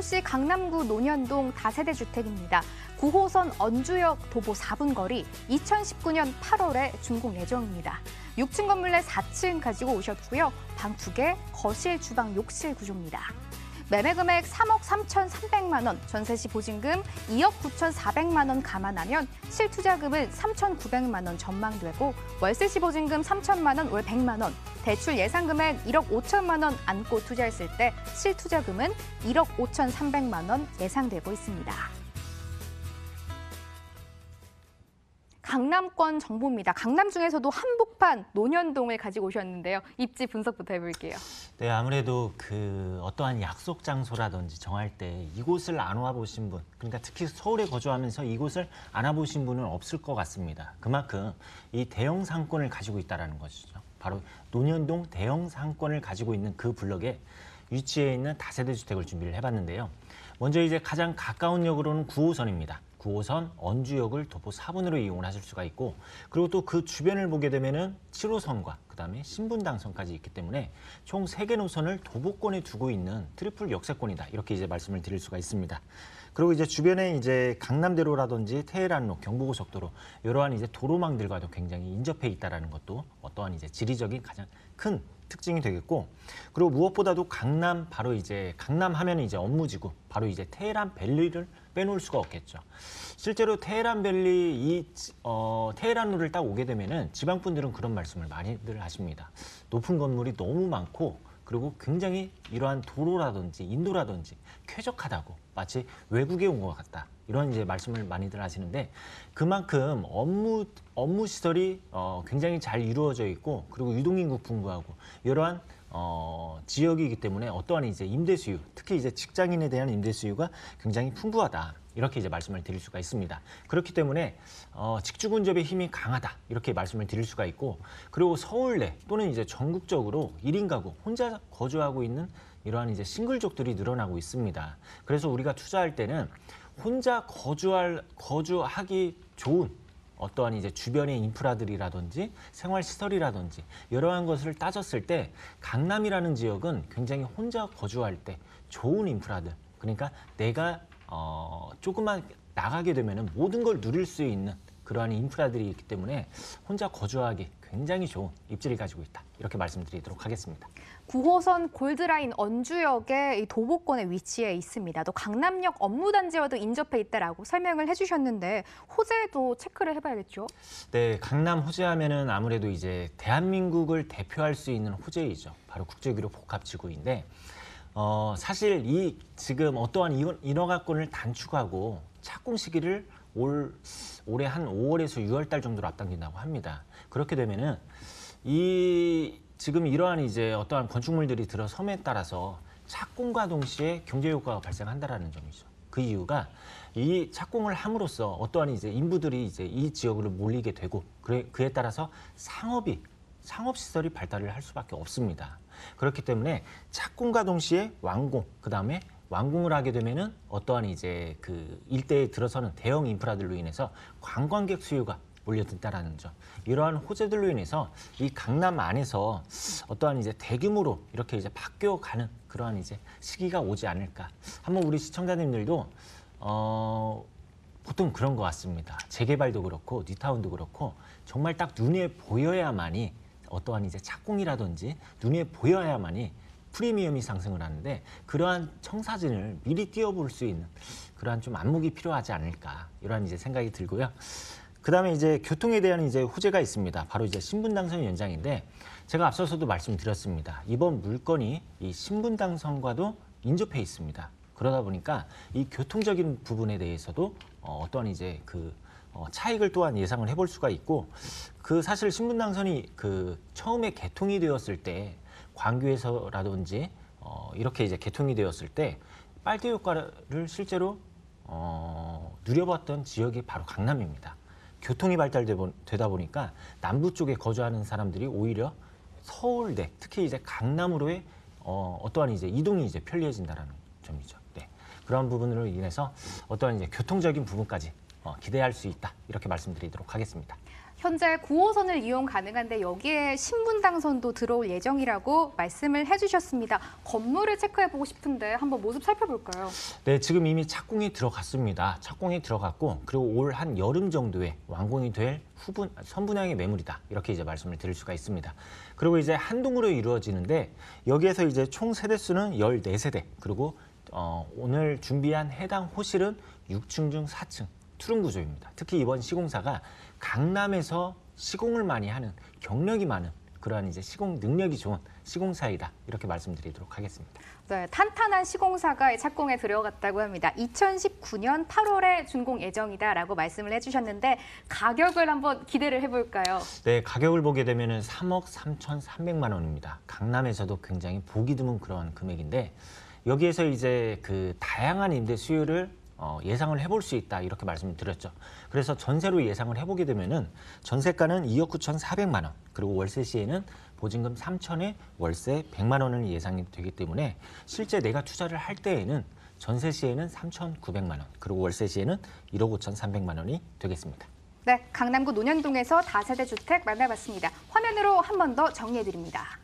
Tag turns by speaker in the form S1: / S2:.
S1: 서울시 강남구 논현동 다세대 주택입니다. 9호선 언주역 도보 4분 거리 2019년 8월에 준공 예정입니다. 6층 건물 내 4층 가지고 오셨고요. 방 2개, 거실, 주방, 욕실 구조입니다. 매매 금액 3억 3,300만 원, 전세 시 보증금 2억 9,400만 원 감안하면 실투자금은 3,900만 원 전망되고 월세 시 보증금 3천만 원, 월 100만 원, 대출 예상 금액 1억 5천만 원 안고 투자했을 때 실투자금은 1억 5,300만 원 예상되고 있습니다. 강남권 정보입니다. 강남 중에서도 한복판 논현동을 가지고 오셨는데요. 입지 분석부터 해볼게요.
S2: 네, 아무래도 어떠한 약속 장소라든지 정할 때 이곳을 안 와보신 분, 그러니까 특히 서울에 거주하면서 이곳을 안 와보신 분은 없을 것 같습니다. 그만큼 이 대형 상권을 가지고 있다는 것이죠. 바로 논현동 대형 상권을 가지고 있는 그 블럭에 위치해 있는 다세대 주택을 준비를 해봤는데요. 먼저 이제 가장 가까운 역으로는 9호선입니다. 9호선 언주역을 도보 4분으로 이용을 하실 수가 있고, 그리고 또 그 주변을 보게 되면은 7호선과 그다음에 신분당선까지 있기 때문에 총 3개 노선을 도보권에 두고 있는 트리플 역세권이다. 이렇게 이제 말씀을 드릴 수가 있습니다. 그리고 이제 주변에 이제 강남대로라든지 테헤란로, 경부고속도로 이러한 이제 도로망들과도 굉장히 인접해 있다라는 것도 어떠한 이제 지리적인 가장 큰 특징이 되겠고, 그리고 무엇보다도 강남 바로 이제 강남 하면 이제 업무지구 바로 이제 테헤란 밸리를 빼놓을 수가 없겠죠. 실제로 테헤란 밸리 테헤란로를 딱 오게 되면은 지방 분들은 그런 말씀을 많이들 하십니다. 높은 건물이 너무 많고 그리고 굉장히 이러한 도로라든지 인도라든지 쾌적하다고, 마치 외국에 온 것 같다. 이런 이제 말씀을 많이들 하시는데, 그만큼 업무 시설이 굉장히 잘 이루어져 있고, 그리고 유동인구 풍부하고 이러한 지역이기 때문에 어떠한 이제 임대 수요, 특히 이제 직장인에 대한 임대 수요가 굉장히 풍부하다. 이렇게 이제 말씀을 드릴 수가 있습니다. 그렇기 때문에 직주 근접의 힘이 강하다. 이렇게 말씀을 드릴 수가 있고, 그리고 서울 내 또는 이제 전국적으로 1인 가구 혼자 거주하고 있는 이러한 이제 싱글족들이 늘어나고 있습니다. 그래서 우리가 투자할 때는 혼자 거주하기 좋은 어떠한 이제 주변의 인프라들이라든지 생활시설이라든지 이러한 것을 따졌을 때 강남이라는 지역은 굉장히 혼자 거주할 때 좋은 인프라들, 그러니까 내가 조금만 나가게 되면 모든 걸 누릴 수 있는 그러한 인프라들이 있기 때문에 혼자 거주하기 굉장히 좋은 입지를 가지고 있다. 이렇게 말씀드리도록 하겠습니다.
S1: 9호선 골드라인 언주역의 도보권에 위치해 있습니다. 또 강남역 업무단지와도 인접해 있다라고 설명을 해주셨는데 호재도 체크를 해봐야겠죠? 네,
S2: 강남 호재하면은 아무래도 이제 대한민국을 대표할 수 있는 호재이죠. 바로 국제기록 복합지구인데 사실 지금 어떠한 인허가권을 단축하고 착공 시기를 올해 한 5월에서 6월 달 정도로 앞당긴다고 합니다. 그렇게 되면은 지금 이러한 이제 어떠한 건축물들이 들어섬에 따라서 착공과 동시에 경제 효과가 발생한다라는 점이죠. 그 이유가 이 착공을 함으로써 어떠한 이제 인부들이 이제 이 지역으로 몰리게 되고 그에 따라서 상업시설이 발달을 할 수밖에 없습니다. 그렇기 때문에 착공과 동시에 완공, 그다음에 완공을 하게 되면은 어떠한 이제 그 일대에 들어서는 대형 인프라들로 인해서 관광객 수요가 몰려든다라는 점. 이러한 호재들로 인해서 이 강남 안에서 어떠한 이제 대규모로 이렇게 이제 바뀌어가는 그러한 이제 시기가 오지 않을까. 한번 우리 시청자님들도 보통 그런 것 같습니다. 재개발도 그렇고 뉴타운도 그렇고 정말 딱 눈에 보여야만이 어떠한 이제 착공이라든지 눈에 보여야만이 프리미엄이 상승을 하는데, 그러한 청사진을 미리 띄워볼 수 있는 그러한 좀 안목이 필요하지 않을까, 이러한 이제 생각이 들고요. 그다음에 이제 교통에 대한 이제 호재가 있습니다. 바로 이제 신분당선 연장인데, 제가 앞서서도 말씀드렸습니다. 이번 물건이 이 신분당선과도 인접해 있습니다. 그러다 보니까 이 교통적인 부분에 대해서도 어떠한 이제 차익을 또한 예상을 해볼 수가 있고, 사실 신분당선이 처음에 개통이 되었을 때 광교에서라든지 이렇게 이제 개통이 되었을 때 빨대 효과를 실제로 누려봤던 지역이 바로 강남입니다. 교통이 발달되다 보니까 남부 쪽에 거주하는 사람들이 오히려 서울대, 특히 이제 강남으로의 어떠한 이제 이동이 이제 편리해진다라는 점이죠. 네. 그런 부분으로 인해서 어떠한 이제 교통적인 부분까지 기대할 수 있다. 이렇게 말씀드리도록 하겠습니다.
S1: 현재 9호선을 이용 가능한데 여기에 신분당선도 들어올 예정이라고 말씀을 해주셨습니다. 건물을 체크해보고 싶은데 한번 모습 살펴볼까요?
S2: 네, 지금 이미 착공이 들어갔습니다. 착공이 들어갔고 그리고 올 한 여름 정도에 완공이 될 선분양의 매물이다. 이렇게 이제 말씀을 드릴 수가 있습니다. 그리고 이제 한 동으로 이루어지는데 여기에서 이제 총 세대수는 14세대 그리고 오늘 준비한 해당 호실은 6층 중 4층 투룸 구조입니다. 특히 이번 시공사가 강남에서 시공을 많이 하는 경력이 많은 그러한 이제 시공 능력이 좋은 시공사이다. 이렇게 말씀드리도록 하겠습니다.
S1: 네, 탄탄한 시공사가 착공에 들어갔다고 합니다. 2019년 8월에 준공 예정이다라고 말씀을 해주셨는데 가격을 한번 기대를 해볼까요?
S2: 네, 가격을 보게 되면은 3억 3,300만 원입니다. 강남에서도 굉장히 보기 드문 그런 금액인데 여기에서 이제 그 다양한 임대 수요를 예상을 해볼 수 있다 이렇게 말씀을 드렸죠. 그래서 전세로 예상을 해보게 되면은 전세가는 2억 9,400만 원 그리고 월세 시에는 보증금 3천에 월세 100만 원을 예상이 되기 때문에 실제 내가 투자를 할 때에는 전세 시에는 3,900만 원 그리고 월세 시에는 1억 5,300만 원이 되겠습니다.
S1: 네, 강남구 논현동에서 다세대 주택 만나봤습니다. 화면으로 한 번 더 정리해드립니다.